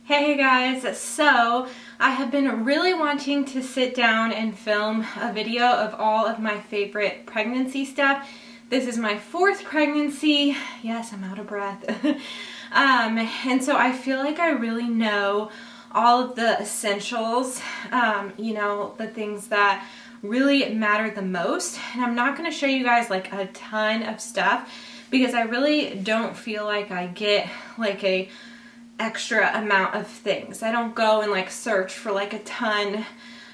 Hey guys, so I have been really wanting to sit down and film a video of all of my favorite pregnancy stuff. This is my 4th pregnancy. Yes, I'm out of breath. And so I feel like I really know all of the essentials, the things that really matter the most. And I'm not going to show you guys like a ton of stuff because I really don't feel like I get like a extra amount of things. I don't go and like search for like a ton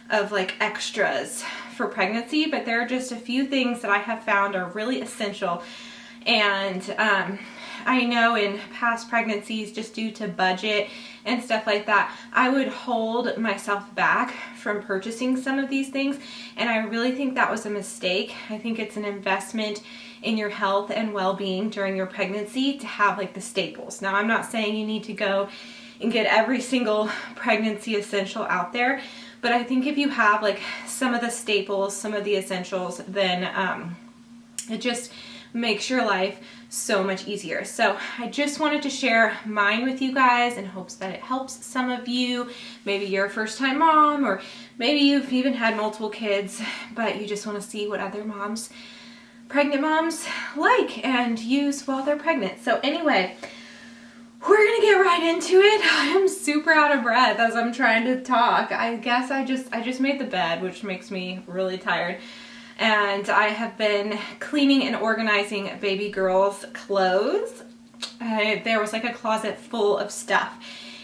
of like extras for pregnancy, but there are just a few things that I have found are really essential. And I know in past pregnancies, just due to budget and stuff like that, I would hold myself back from purchasing some of these things, and I really think that was a mistake. I think it's an investment in your health and well-being during your pregnancy to have like the staples. Now, I'm not saying you need to go and get every single pregnancy essential out there, but I think if you have like some of the staples, some of the essentials, then it just makes your life so much easier. So I just wanted to share mine with you guys in hopes that it helps some of you. Maybe you're a first-time mom, or maybe you've even had multiple kids, but you just want to see what other moms, pregnant moms, like and use while they're pregnant. So anyway, we're gonna get right into it. I am super out of breath as I'm trying to talk. I guess I just made the bed, which makes me really tired. And I have been cleaning and organizing baby girl's clothes. There was like a closet full of stuff,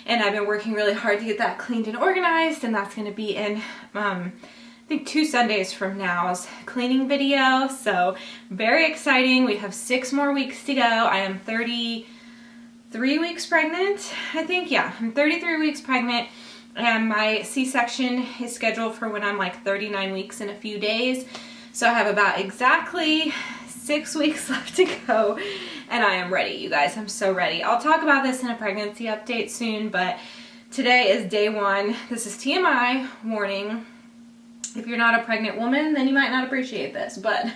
and I've been working really hard to get that cleaned and organized, and that's going to be in I think 2 Sundays from now's cleaning video. So very exciting. We have 6 more weeks to go. I am 33 weeks pregnant, I think. Yeah, I'm 33 weeks pregnant, and my C-section is scheduled for when I'm like 39 weeks in a few days. So I have about exactly 6 weeks left to go, and I am ready, you guys. I'm so ready. I'll talk about this in a pregnancy update soon, but today is day 1. This is TMI warning. If you're not a pregnant woman, then you might not appreciate this, but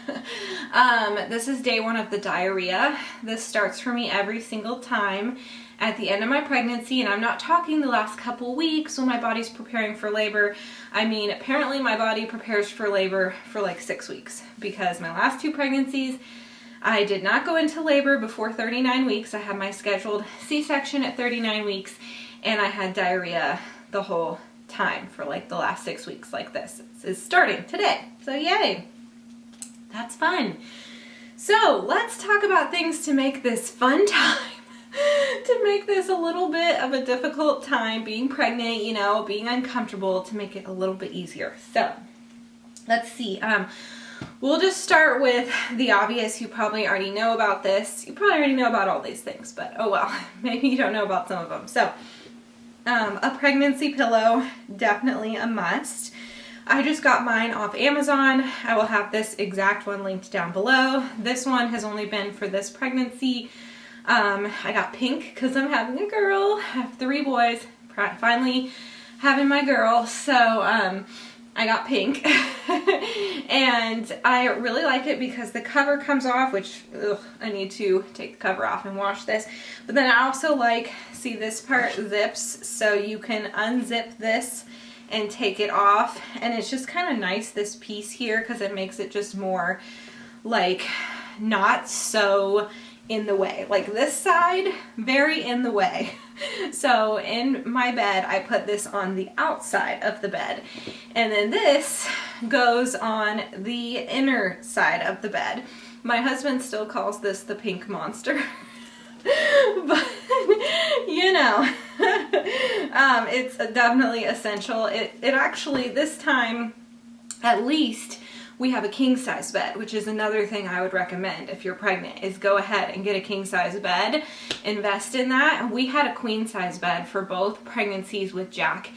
this is day 1 of the diarrhea. This starts for me every single time at the end of my pregnancy, and I'm not talking the last couple weeks when my body's preparing for labor. I mean, apparently my body prepares for labor for like 6 weeks, because my last 2 pregnancies, I did not go into labor before 39 weeks. I had my scheduled C-section at 39 weeks, and I had diarrhea the whole time for like the last 6 weeks like this. It's starting today, so yay. That's fun. So let's talk about things to make this fun time. To make this a little bit of a difficult time, being pregnant, being uncomfortable, to make it a little bit easier. So let's see. We'll just start with the obvious. You probably already know about this. You probably already know about all these things, but oh well, maybe you don't know about some of them. So a pregnancy pillow, definitely a must. I just got mine off Amazon. I will have this exact one linked down below. This one has only been for this pregnancy. I got pink because I'm having a girl. I have 3 boys, finally having my girl, so I got pink. And I really like it because the cover comes off, which I need to take the cover off and wash this. But then I also see this part zips, so you can unzip this and take it off, and it's just kind of nice, this piece here, because it makes it just more like not so in the way. Like this side, very in the way. So in my bed, I put this on the outside of the bed, and then this goes on the inner side of the bed. My husband still calls this the pink monster. But it's definitely essential. It actually, this time at least, we have a king size bed, which is another thing I would recommend if you're pregnant, is go ahead and get a king size bed, invest in that. We had a queen size bed for both pregnancies with Jack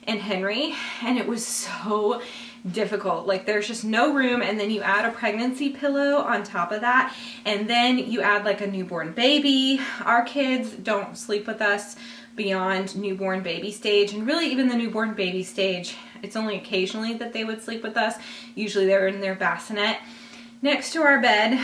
and Henry, and it was so difficult. Like, there's just no room, and then you add a pregnancy pillow on top of that, and then you add like a newborn baby. Our kids don't sleep with us beyond newborn baby stage, and really even the newborn baby stage, it's only occasionally that they would sleep with us. Usually they're in their bassinet. next to our bed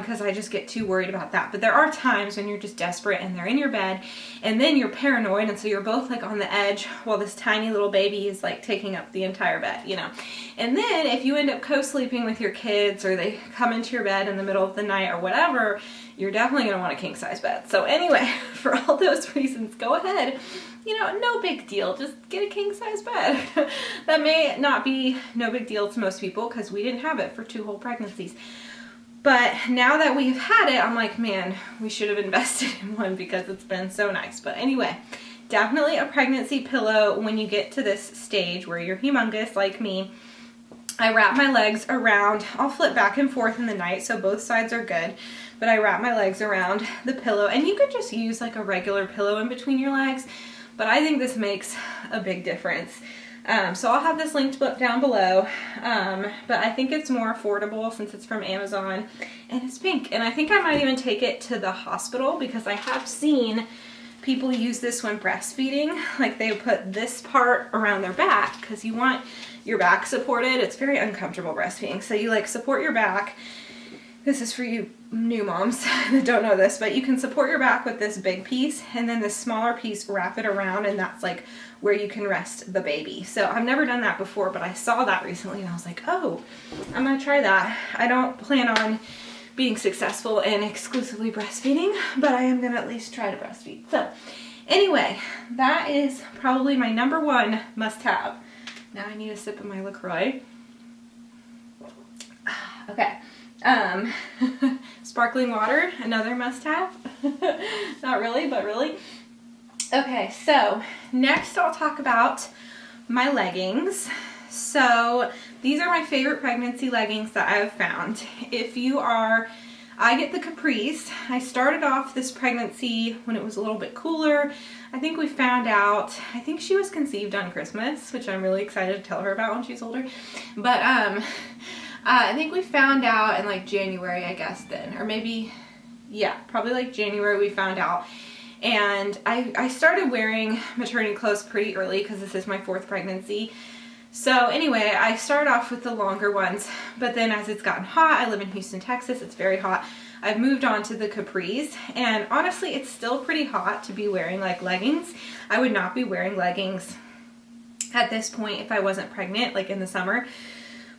because I just get too worried about that. But there are times when you're just desperate and they're in your bed and then you're paranoid, and so you're both like on the edge while this tiny little baby is like taking up the entire bed, you know. And then if you end up co-sleeping with your kids or they come into your bed in the middle of the night or whatever, you're definitely going to want a king size bed. So anyway, for all those reasons, go ahead. You know, no big deal. Just get a king size bed. That may not be no big deal to most people because we didn't have it for 2 whole pregnancies. But now that we've had it, I'm like, man, we should have invested in one because it's been so nice. But anyway, definitely a pregnancy pillow when you get to this stage where you're humongous like me. I wrap my legs around, I'll flip back and forth in the night so both sides are good, but I wrap my legs around the pillow, and you could just use like a regular pillow in between your legs, but I think this makes a big difference. So I'll have this linked down below, but I think it's more affordable since it's from Amazon and it's pink, and I think I might even take it to the hospital because I have seen people use this when breastfeeding. Like they put this part around their back because you want your back supported. It's very uncomfortable breastfeeding. So you like support your back. This is for you new moms that don't know this, but you can support your back with this big piece and then this smaller piece, wrap it around, and that's like where you can rest the baby. So I've never done that before, but I saw that recently and I was like, oh, I'm gonna try that. I don't plan on being successful in exclusively breastfeeding, but I am gonna at least try to breastfeed. So anyway, that is probably my #1 must-have. Now I need a sip of my LaCroix. Okay. Sparkling water, another must-have. Not really, but really. Okay, so next I'll talk about my leggings. So these are my favorite pregnancy leggings that I have found. I get the capris. I started off this pregnancy when it was a little bit cooler. I think we found out, I think she was conceived on Christmas, which I'm really excited to tell her about when she's older. But I think we found out in like January, I guess then, or maybe, yeah, probably like January we found out. And I started wearing maternity clothes pretty early because this is my 4th pregnancy. So anyway, I started off with the longer ones, but then as it's gotten hot, I live in Houston, Texas, it's very hot, I've moved on to the capris, and honestly, it's still pretty hot to be wearing like leggings. I would not be wearing leggings at this point if I wasn't pregnant, like in the summer,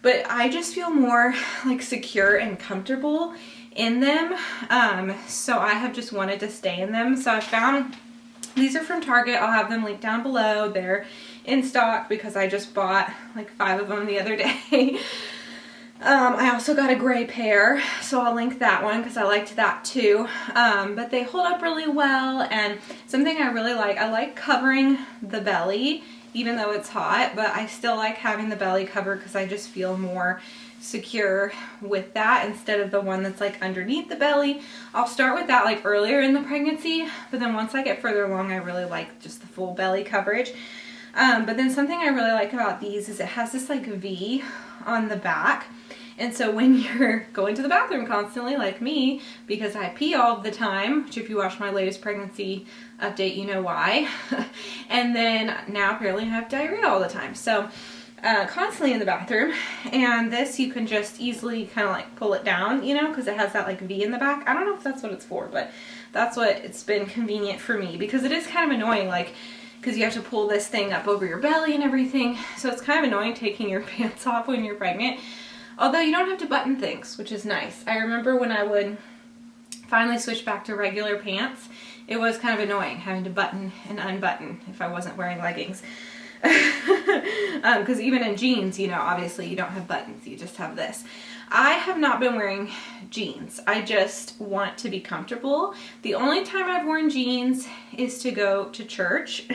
but I just feel more like secure and comfortable in them, so I have just wanted to stay in them. So I found, these are from Target, I'll have them linked down below. They're in stock because I just bought like 5 of them the other day. I also got a gray pair, so I'll link that one because I liked that too. But they hold up really well, and something I really like, I like covering the belly even though it's hot, but I still like having the belly covered because I just feel more secure with that instead of the one that's like underneath the belly. I'll start with that like earlier in the pregnancy, but then once I get further along, I really like just the full belly coverage. But then something I really like about these is it has this like V on the back. And so when you're going to the bathroom constantly, like me, because I pee all the time, which if you watch my latest pregnancy update, you know why. And then now apparently I have diarrhea all the time. So constantly in the bathroom. And this you can just easily kind of like pull it down, you know, because it has that like V in the back. I don't know if that's what it's for, but that's what it's been convenient for me, because it is kind of annoying, like, because you have to pull this thing up over your belly and everything. So it's kind of annoying taking your pants off when you're pregnant. Although you don't have to button things, which is nice. I remember when I would finally switch back to regular pants, it was kind of annoying having to button and unbutton if I wasn't wearing leggings. Because even in jeans, you know, obviously you don't have buttons, you just have this. I have not been wearing jeans. I just want to be comfortable. The only time I've worn jeans is to go to church.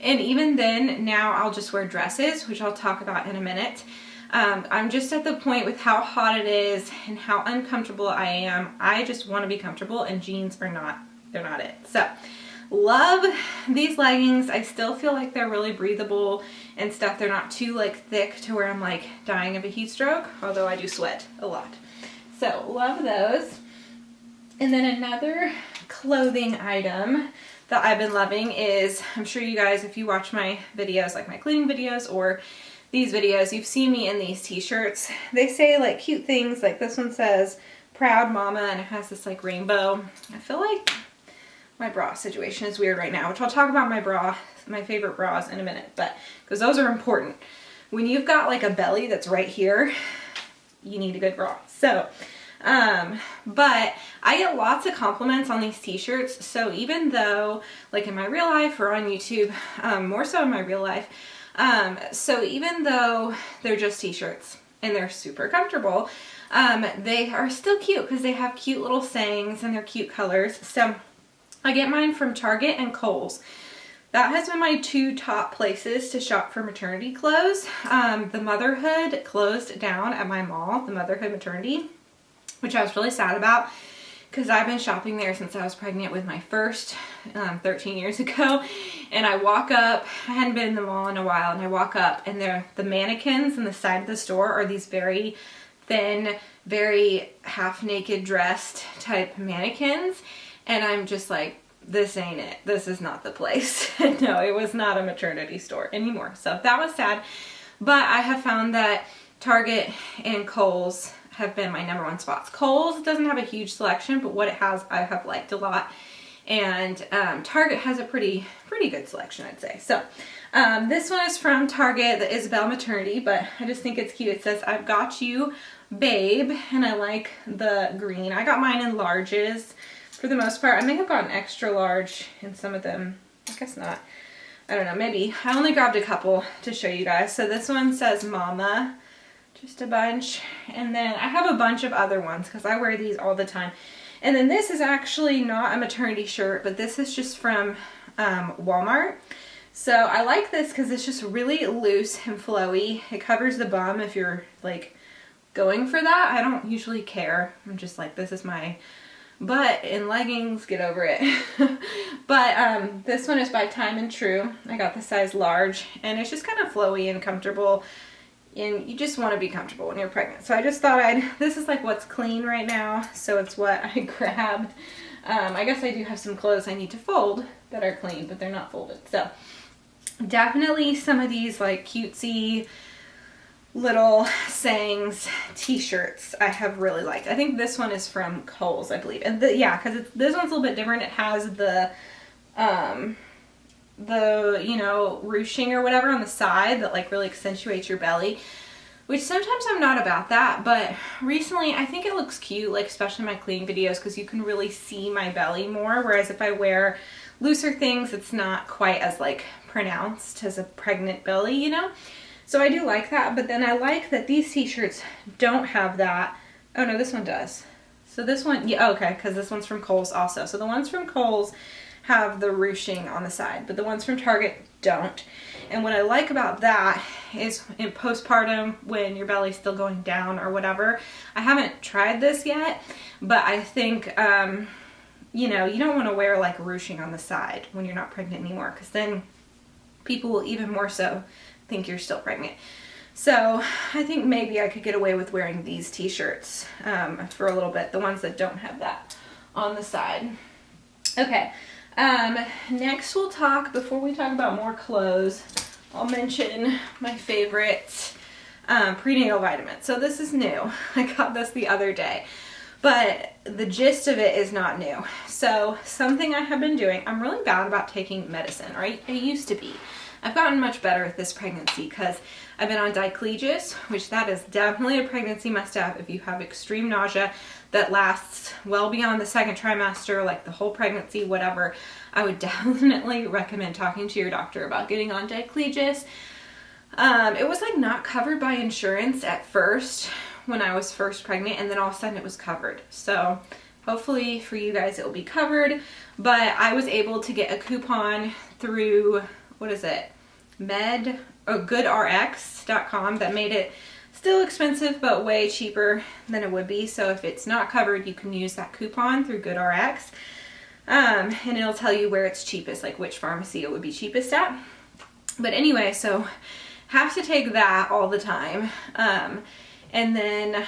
And even then, now I'll just wear dresses, which I'll talk about in a minute. I'm just at the point with how hot it is and how uncomfortable I am. I just want to be comfortable, and jeans are not, they're not it. So, love these leggings. I still feel like they're really breathable and stuff. They're not too like thick to where I'm like dying of a heat stroke, although I do sweat a lot. So, love those. And then another clothing item that I've been loving is, I'm sure you guys, if you watch my videos, like my cleaning videos or these videos, you've seen me in these t-shirts. They say like cute things, like this one says proud mama and it has this like rainbow. I feel like my bra situation is weird right now, which I'll talk about my favorite bras in a minute, but because those are important. When you've got like a belly that's right here, you need a good bra. So, but I get lots of compliments on these t-shirts. So even though like in my real life or on YouTube, more so in my real life, so even though they're just t-shirts and they're super comfortable, they are still cute because they have cute little sayings and they're cute colors. So I get mine from Target and Kohls. That has been my two top places to shop for maternity clothes. The Motherhood closed down at my mall, the Motherhood Maternity, which I was really sad about because I've been shopping there since I was pregnant with my first 13 years ago. And I walk up, I hadn't been in the mall in a while, and I walk up and the mannequins on the side of the store are these very thin, very half naked dressed type mannequins. And I'm just like, this ain't it. This is not the place. No, it was not a maternity store anymore. So that was sad. But I have found that Target and Kohls have been my number one spots. Kohls doesn't have a huge selection, but what it has, I have liked a lot. And Target has a pretty good selection, I'd say. So this one is from Target, the Isabel Maternity, but I just think it's cute. It says, "I've got you, babe," and I like the green. I got mine in larges. For the most part, I may have gotten extra large in some of them. I guess not. I don't know, maybe. I only grabbed a couple to show you guys. So this one says mama, just a bunch. And then I have a bunch of other ones because I wear these all the time. And then this is actually not a maternity shirt, but this is just from Walmart. So I like this because it's just really loose and flowy. It covers the bum if you're like going for that. I don't usually care. I'm just like, this is my butt in leggings, get over it. But this one is by Time and True. I got the size large and it's just kind of flowy and comfortable, and you just want to be comfortable when you're pregnant. So I just thought this is like what's clean right now, so it's what I grabbed. I guess I do have some clothes I need to fold that are clean, but they're not folded. So definitely some of these like cutesy little sayings t-shirts I have really liked. I think this one is from Kohls, I believe. And yeah, because this one's a little bit different. It has the you know, ruching or whatever on the side that like really accentuates your belly, which sometimes I'm not about that, but recently I think it looks cute, like especially in my cleaning videos, because you can really see my belly more, whereas if I wear looser things, it's not quite as like pronounced as a pregnant belly, you know? So I do like that, but then I like that these t-shirts don't have that. Oh no, this one does. So this one, yeah, okay, because this one's from Kohls also. So the ones from Kohls have the ruching on the side, but the ones from Target don't. And what I like about that is in postpartum, when your belly's still going down or whatever, I haven't tried this yet, but I think, you know, you don't want to wear like ruching on the side when you're not pregnant anymore, because then people will even more so think you're still pregnant. So I think maybe I could get away with wearing these t-shirts for a little bit, the ones that don't have that on the side. Okay, next we'll talk, before we talk about more clothes, I'll mention my favorite prenatal vitamins. So this is new. I got this the other day, but the gist of it is not new. So something I have been doing, I'm really bad about taking medicine, right? I used to be. I've gotten much better with this pregnancy because I've been on diclegis, which that is definitely a pregnancy must-have. If you have extreme nausea that lasts well beyond the second trimester, like the whole pregnancy, whatever, I would definitely recommend talking to your doctor about getting on diclegis. It was like not covered by insurance at first when I was first pregnant, and then all of a sudden it was covered. So hopefully for you guys it will be covered, but I was able to get a coupon through, what is it, GoodRx.com, that made it still expensive but way cheaper than it would be. So if it's not covered, you can use that coupon through GoodRx, and it'll tell you where it's cheapest, like which pharmacy it would be cheapest at. But anyway, so have to take that all the time, and then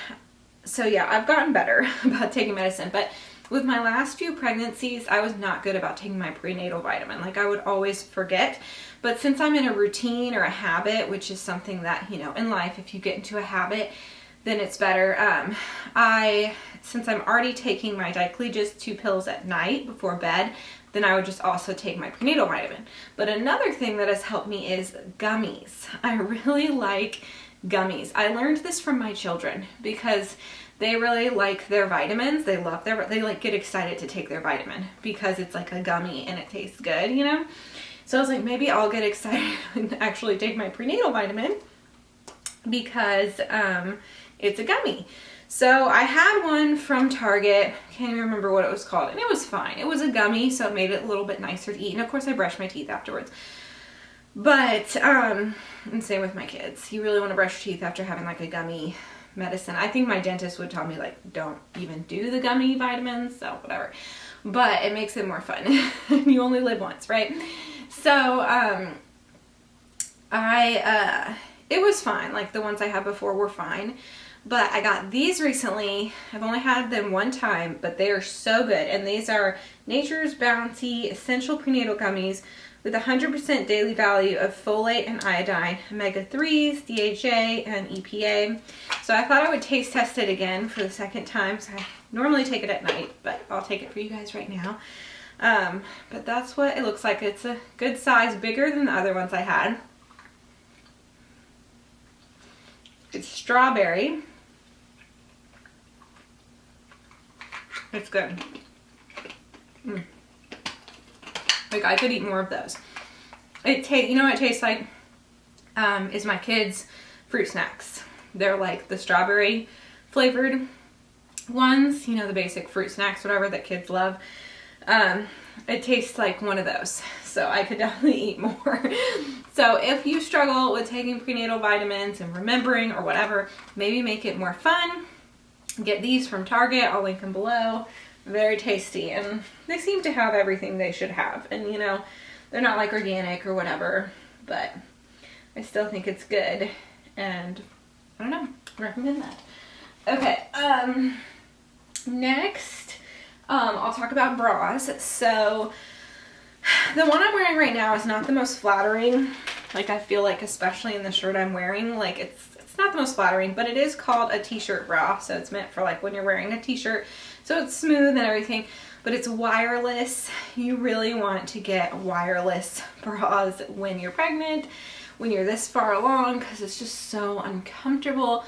so yeah, I've gotten better about taking medicine, but with my last few pregnancies, I was not good about taking my prenatal vitamin. Like I would always forget. But since I'm in a routine or a habit, which is something that, you know, in life, if you get into a habit, then it's better. Since I'm already taking my Diclegis 2 pills at night before bed, then I would just also take my prenatal vitamin. But another thing that has helped me is gummies. I really like gummies. I learned this from my children because they really like their vitamins. They like get excited to take their vitamin because it's like a gummy and it tastes good, you know? So I was like, maybe I'll get excited and actually take my prenatal vitamin because it's a gummy. So I had one from Target. Can't even remember what it was called. And it was fine. It was a gummy, so it made it a little bit nicer to eat. And of course I brushed my teeth afterwards. But, and same with my kids. You really want to brush your teeth after having like a gummy medicine. I think my dentist would tell me like, don't even do the gummy vitamins, so whatever. But it makes it more fun. You only live once, right? So, it was fine. Like the ones I had before were fine. But I got these recently. I've only had them one time, but they are so good. And these are Nature's Bounty Essential Prenatal Gummies with 100% daily value of folate and iodine, omega-3s, DHA, and EPA. So I thought I would taste test it again for the second time. So I normally take it at night, but I'll take it for you guys right now. But that's what it looks like. It's a good size, bigger than the other ones I had. It's strawberry. It's good. Like I could eat more of those. You know what it tastes like? Is my kids' fruit snacks. They're like the strawberry flavored ones, you know, the basic fruit snacks, whatever that kids love. It tastes like one of those. So I could definitely eat more. So if you struggle with taking prenatal vitamins and remembering or whatever, maybe make it more fun. Get these from Target. I'll link them below. Very tasty, and they seem to have everything they should have. And you know, they're not like organic or whatever, but I still think it's good, and I don't know, recommend that. Okay, next, I'll talk about bras. So the one I'm wearing right now is not the most flattering. Like I feel like, especially in the shirt I'm wearing, like it's not the most flattering, but it is called a t-shirt bra. So it's meant for like when you're wearing a t-shirt. So it's smooth and everything, but it's wireless. You really want to get wireless bras when you're pregnant, when you're this far along, because it's just so uncomfortable.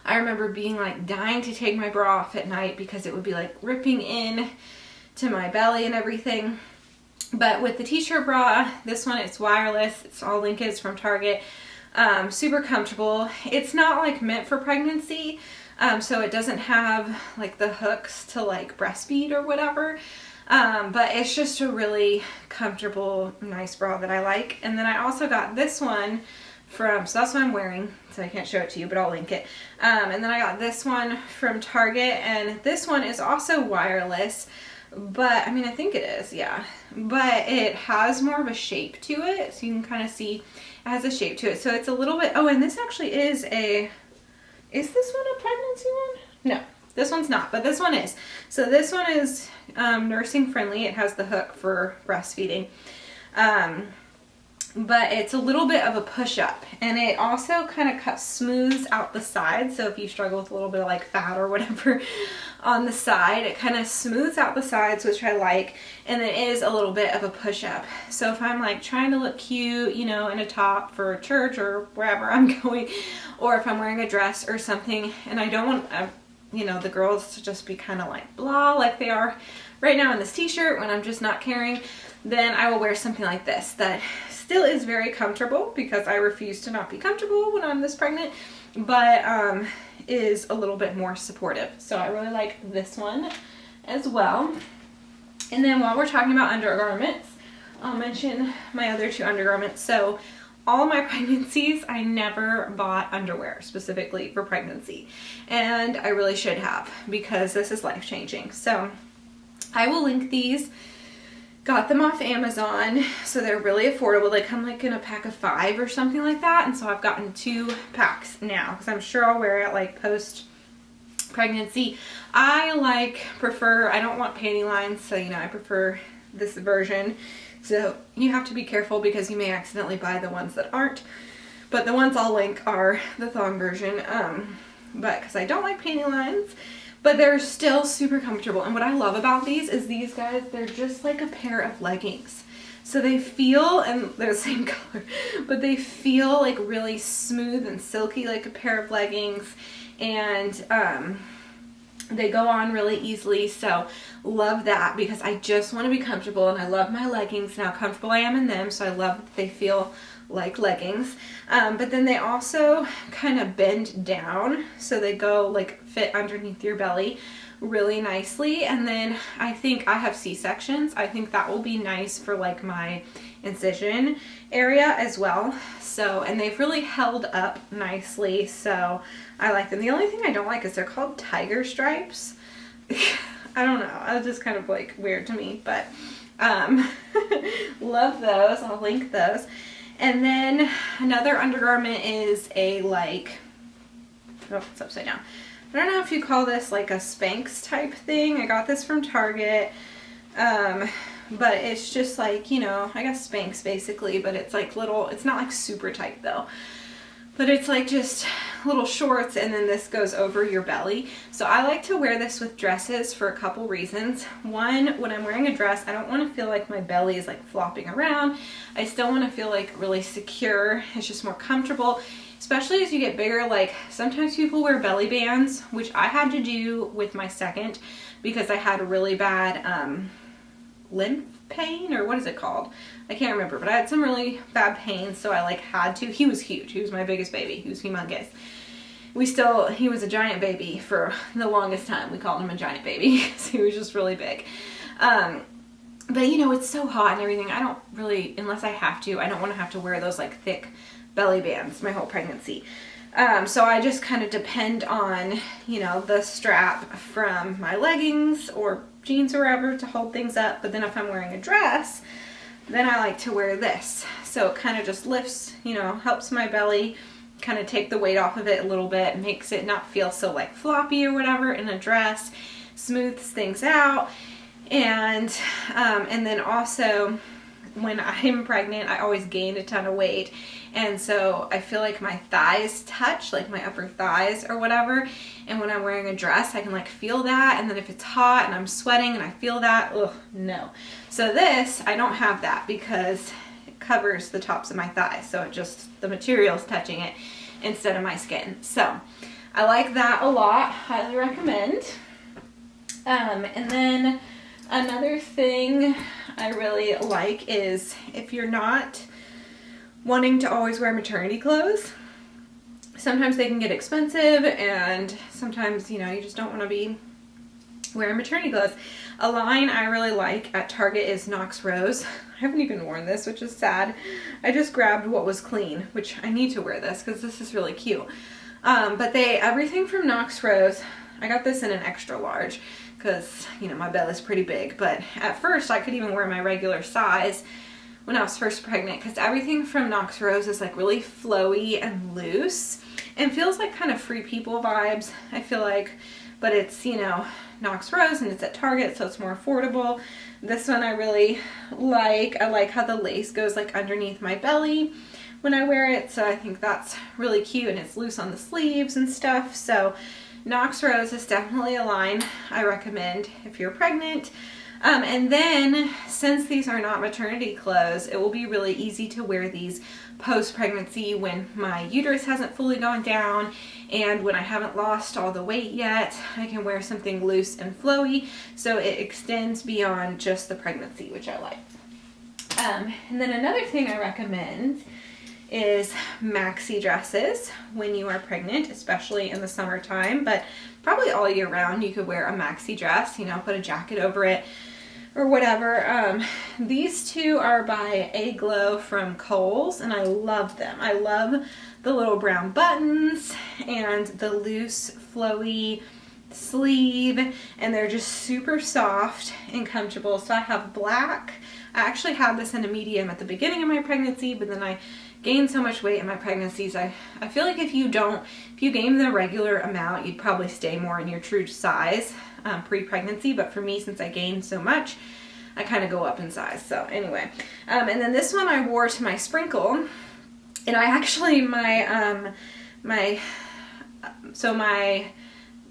I remember being like dying to take my bra off at night because it would be like ripping in to my belly and everything. But with the t-shirt bra, this one, it's wireless. It's all link is from Target. Super comfortable. It's not like meant for pregnancy. So it doesn't have like the hooks to like breastfeed or whatever. But it's just a really comfortable, nice bra that I like. And then I also got this one so that's what I'm wearing. So I can't show it to you, but I'll link it. And then I got this one from Target, and this one is also wireless. But I mean, I think it is, yeah. But it has more of a shape to it. So you can kind of see it has a shape to it. So it's a little bit, oh, and this actually is is this one a pregnancy one? No, this one's not, but this one is. So this one is nursing friendly. It has the hook for breastfeeding. But it's a little bit of a push-up, and it also kind of smooths out the sides. So if you struggle with a little bit of like fat or whatever on the side, it kind of smooths out the sides, which I like, and it is a little bit of a push-up. So if I'm like trying to look cute, you know, in a top for church or wherever I'm going, or if I'm wearing a dress or something, and I don't want, you know, the girls to just be kind of like blah, like they are right now in this t-shirt when I'm just not caring, then I will wear something like this that still is very comfortable, because I refuse to not be comfortable when I'm this pregnant, but is a little bit more supportive. So I really like this one as well. And then while we're talking about undergarments, I'll mention my other two undergarments. So all my pregnancies, I never bought underwear specifically for pregnancy, and I really should have, because this is life-changing. So I will link these. Got them off Amazon, so they're really affordable. They come like in a pack of 5 or something like that, and so I've gotten 2 packs now, because I'm sure I'll wear it like post pregnancy. I don't want panty lines, so I prefer this version. So you have to be careful because you may accidentally buy the ones that aren't. But the ones I'll link are the thong version. But because I don't like panty lines, but they're still super comfortable. And what I love about these is these guys, they're just like a pair of leggings. So they feel, and they're the same color, but they feel like really smooth and silky like a pair of leggings. And they go on really easily, so love that because I just want to be comfortable, and I love my leggings and how comfortable I am in them, so I love that they feel like leggings. But then they also kind of bend down, so they go like fit underneath your belly really nicely. And then I think I have C-sections. I think that will be nice for like my incision area as well. So, and they've really held up nicely, so I like them. The only thing I don't like is they're called tiger stripes. I don't know, it's just kind of like weird to me, but love those. I'll link those. And then another undergarment is a like, oh, it's upside down. I don't know if you call this like a Spanx type thing. I got this from Target. But it's just like, I guess Spanx basically, but it's like little, it's not like super tight though. But it's like just little shorts, and then this goes over your belly. So I like to wear this with dresses for a couple reasons. One, when I'm wearing a dress, I don't want to feel like my belly is like flopping around. I still want to feel like really secure. It's just more comfortable, especially as you get bigger. Like sometimes people wear belly bands, which I had to do with my second because I had a really bad lymph pain, or what is it called? I can't remember, but I had some really bad pain, so I like had to. He was huge. He was my biggest baby. He was humongous. He was a giant baby for the longest time. We called him a giant baby because he was just really big. But it's so hot and everything. I don't really, unless I have to, I don't want to have to wear those like thick belly bands my whole pregnancy. So I just kind of depend on, the strap from my leggings or jeans or whatever to hold things up. But then if I'm wearing a dress, then I like to wear this. So it kind of just lifts, helps my belly kind of take the weight off of it a little bit, makes it not feel so like floppy or whatever in a dress, smooths things out. And then also when I'm pregnant, I always gained a ton of weight. And so I feel like my thighs touch, like my upper thighs or whatever. And when I'm wearing a dress, I can like feel that. And then if it's hot and I'm sweating and I feel that, ugh, no. So this, I don't have that because it covers the tops of my thighs. So it just, the material's touching it instead of my skin. So I like that a lot. Highly recommend. And then another thing I really like is if you're not wanting to always wear maternity clothes, sometimes they can get expensive, and sometimes, you just don't want to be wearing maternity clothes. A line I really like at Target is Knox Rose. I haven't even worn this, which is sad. I just grabbed what was clean, which I need to wear this because this is really cute. But everything from Knox Rose, I got this in an extra large because, my belly's pretty big. But at first I could even wear my regular size when I was first pregnant because everything from Knox Rose is like really flowy and loose and feels like kind of Free People vibes, I feel like. But it's, Knox Rose, and it's at Target, so it's more affordable. This one I really like. I like how the lace goes like underneath my belly when I wear it, so I think that's really cute, and it's loose on the sleeves and stuff. So Knox Rose is definitely a line I recommend if you're pregnant. And then, since these are not maternity clothes, it will be really easy to wear these post-pregnancy when my uterus hasn't fully gone down and when I haven't lost all the weight yet. I can wear something loose and flowy, so it extends beyond just the pregnancy, which I like. And then another thing I recommend is maxi dresses when you are pregnant, especially in the summertime, but probably all year round you could wear a maxi dress, put a jacket over it or whatever. These two are by A Glow from Kohls, and I love them. I love the little brown buttons and the loose flowy sleeve, and they're just super soft and comfortable. So I have black. I actually had this in a medium at the beginning of my pregnancy, but then I gained so much weight in my pregnancies. I feel like if you gain the regular amount, you'd probably stay more in your true size pre-pregnancy, but for me, since I gained so much, I kind of go up in size. So anyway, and then this one I wore to my sprinkle, and I actually,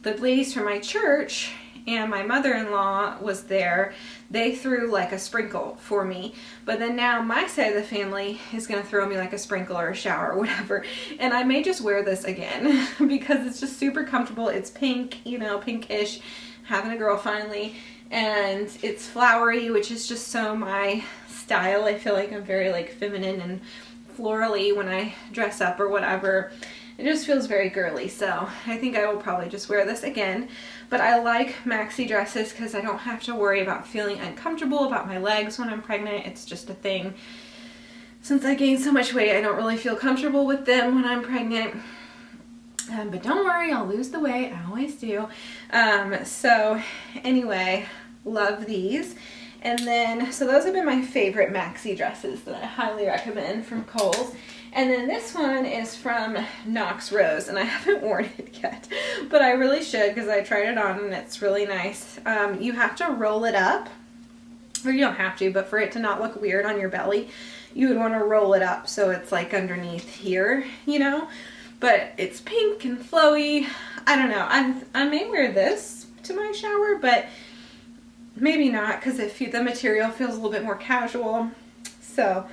the ladies from my church and my mother-in-law was there. They threw like a sprinkle for me, but then now my side of the family is going to throw me like a sprinkle or a shower or whatever, and I may just wear this again because it's just super comfortable. It's pink, you know, pinkish, having a girl finally, and it's flowery, which is just so my style. I feel like I'm very like feminine and florally when I dress up or whatever. It just feels very girly, so I think I will probably just wear this again. But I like maxi dresses because I don't have to worry about feeling uncomfortable about my legs when I'm pregnant. It's just a thing. Since I gained so much weight, I don't really feel comfortable with them when I'm pregnant. But don't worry, I'll lose the weight. I always do. So anyway, love these. And then, so those have been my favorite maxi dresses that I highly recommend from Kohls. And then this one is from Knox Rose, and I haven't worn it yet, but I really should because I tried it on and it's really nice. You have to roll it up, or you don't have to, but for it to not look weird on your belly, you would want to roll it up so it's like underneath here, you know? But it's pink and flowy. I don't know. I may wear this to my shower, but maybe not because the material feels a little bit more casual. So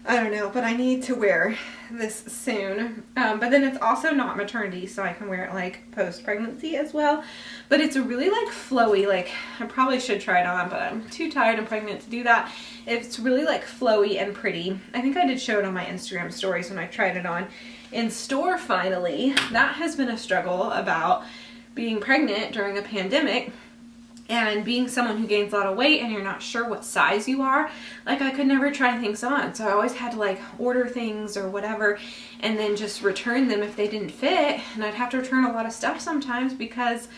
I don't know, but I need to wear this soon. But then it's also not maternity, so I can wear it like post-pregnancy as well. But it's really like flowy. Like, I probably should try it on, but I'm too tired and pregnant to do that. It's really like flowy and pretty. I think I did show it on my Instagram stories when I tried it on in store finally. That has been a struggle about being pregnant during a pandemic. And being someone who gains a lot of weight and you're not sure what size you are, like I could never try things on. So I always had to like order things or whatever and then just return them if they didn't fit. And I'd have to return a lot of stuff sometimes because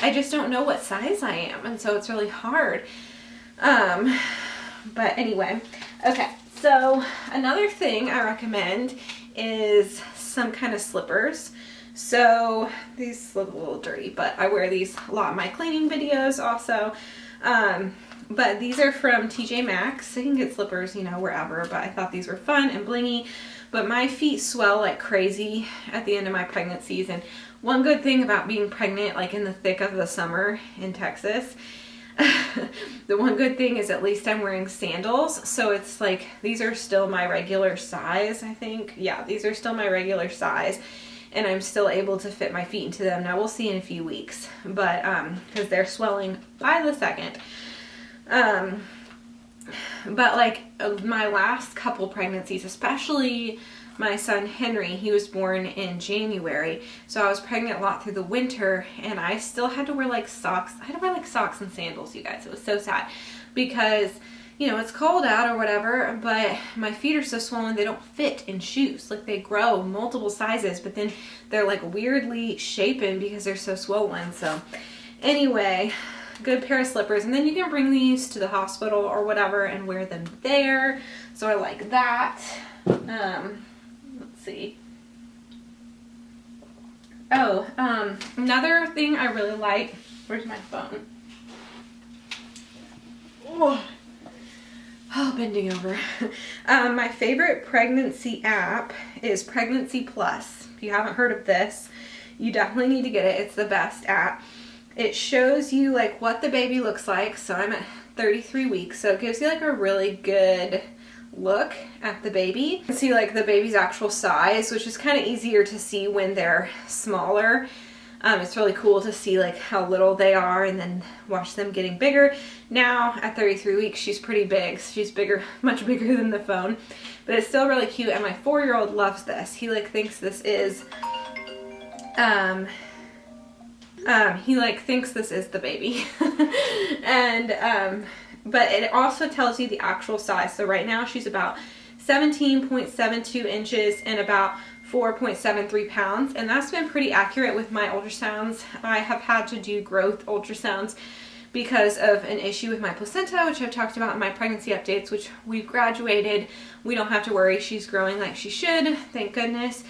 I just don't know what size I am. And so it's really hard. But anyway, okay. So another thing I recommend is some kind of slippers. So these look a little dirty, but I wear these a lot in my cleaning videos also. But these are from TJ Maxx. You can get slippers, you know, wherever, but I thought these were fun and blingy. But my feet swell like crazy at the end of my pregnancies. And one good thing about being pregnant, like in the thick of the summer in Texas, the one good thing is at least I'm wearing sandals. So it's like, these are still my regular size, I think. Yeah, these are still my regular size. And I'm still able to fit my feet into them. Now we'll see in a few weeks, but because they're swelling by the second. But like my last couple pregnancies, especially my son Henry, he was born in January, so I was pregnant a lot through the winter, and I still had to wear like socks. I had to wear like socks and sandals, you guys. It was so sad because, you know, it's cold out or whatever, but my feet are so swollen they don't fit in shoes. Like they grow multiple sizes, but then they're like weirdly shapen because they're so swollen. So anyway, good pair of slippers. And then you can bring these to the hospital or whatever and wear them there. So I like that. Let's see. Oh, another thing I really like, where's my phone? Oh, bending over. My favorite pregnancy app is Pregnancy Plus. If you haven't heard of this, you definitely need to get it. It's the best app. It shows you like what the baby looks like. So I'm at 33 weeks, so it gives you like a really good look at the baby. You can see like the baby's actual size, which is kind of easier to see when they're smaller. It's really cool to see like how little they are and then watch them getting bigger. Now at 33 weeks, she's pretty big. She's bigger, much bigger than the phone, but it's still really cute. And my 4-year-old loves this. He like thinks this is, thinks this is the baby. And, but it also tells you the actual size. So right now she's about 17.72 inches and about 4.73 pounds, and that's been pretty accurate with my ultrasounds. I have had to do growth ultrasounds because of an issue with my placenta, which I've talked about in my pregnancy updates, which we've graduated. We don't have to worry. She's growing like she should, thank goodness.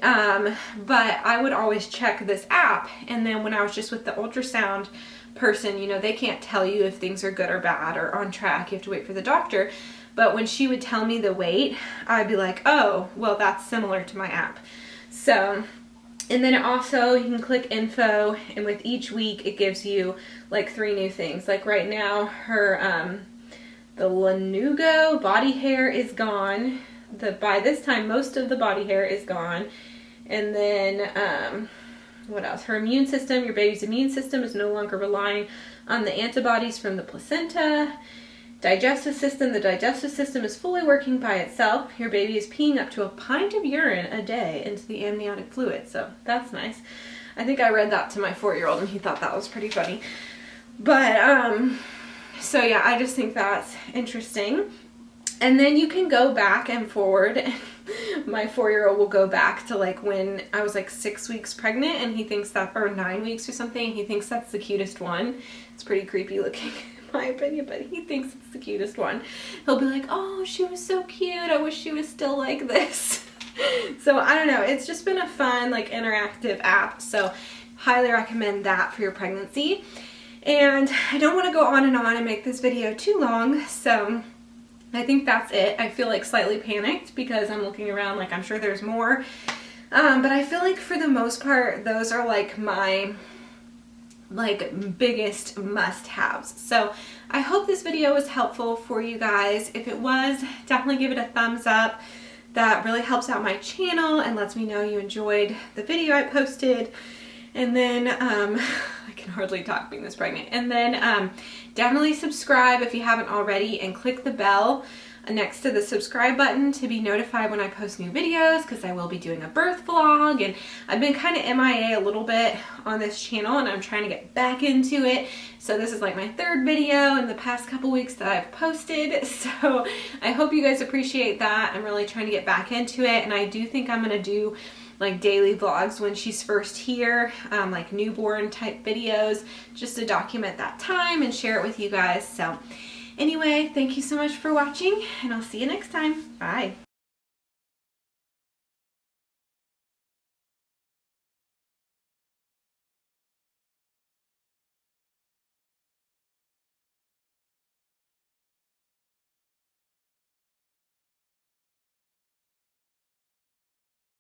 But I would always check this app, and then when I was just with the ultrasound person, you know, they can't tell you if things are good or bad or on track. You have to wait for the doctor. But when she would tell me the weight, I'd be like, oh, well, that's similar to my app. So, and then also you can click info, and with each week it gives you like 3 new things. Like right now, her the Lanugo body hair is gone. By this time, most of the body hair is gone. And then what else? Her immune system, your baby's immune system is no longer relying on the antibodies from the placenta. Digestive system, the digestive system is fully working by itself. Your baby is peeing up to a pint of urine a day into the amniotic fluid, so that's nice. I think I read that to my 4-year-old and he thought that was pretty funny. But, so yeah, I just think that's interesting. And then you can go back and forward. My 4-year-old will go back to like when I was like 6 weeks pregnant, and he thinks that, or 9 weeks or something, he thinks that's the cutest one. It's pretty creepy looking, my opinion, but he thinks it's the cutest one. He'll be like, oh, she was so cute, I wish she was still like this. So I don't know, it's just been a fun like interactive app, so highly recommend that for your pregnancy. And I don't want to go on and make this video too long, so I think that's it. I feel like slightly panicked because I'm looking around like I'm sure there's more, but I feel like for the most part those are like my biggest must-haves. So I hope this video was helpful for you guys. If it was, definitely give it a thumbs up. That really helps out my channel and lets me know you enjoyed the video I posted. And then I can hardly talk being this pregnant. And then definitely subscribe if you haven't already, and click the bell next to the subscribe button to be notified when I post new videos, because I will be doing a birth vlog, and I've been kind of MIA a little bit on this channel and I'm trying to get back into it. So this is like my 3rd video in the past couple weeks that I've posted, so I hope you guys appreciate that. I'm really trying to get back into it, and I do think I'm gonna do like daily vlogs when she's first here, like newborn type videos, just to document that time and share it with you guys. So anyway, thank you so much for watching, and I'll see you next time. Bye.